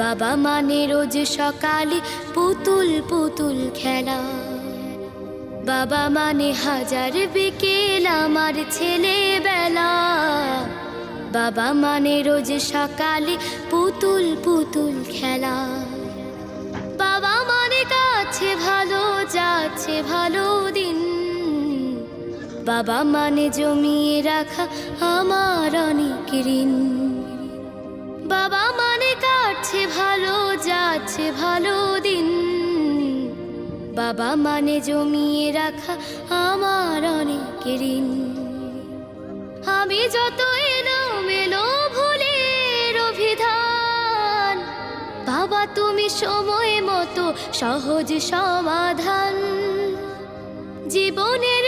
বাবা মানে রোজ সকালে পুতুল পুতুল খেলা, বাবা মানে হাজার বিকেল আমার ছেলেবেলা। বাবা মানে রোজ সকালে পুতুল পুতুল খেলা, বাবা মানে কাছে ভালো যাচ্ছে ভালো দিন, বাবা মানে জমিয়ে রাখা আমার অনেক ঋণ। বাবা মানে কাটছে ভালো যাচ্ছে ভালো দিন, বাবা মানে জমিয়ে রাখা আমার অনেক ঋণ। আমি যত এলোমেলো ভুলের অভিধান, বাবা তুমি সময় মতো সহজ সমাধান। জীবনের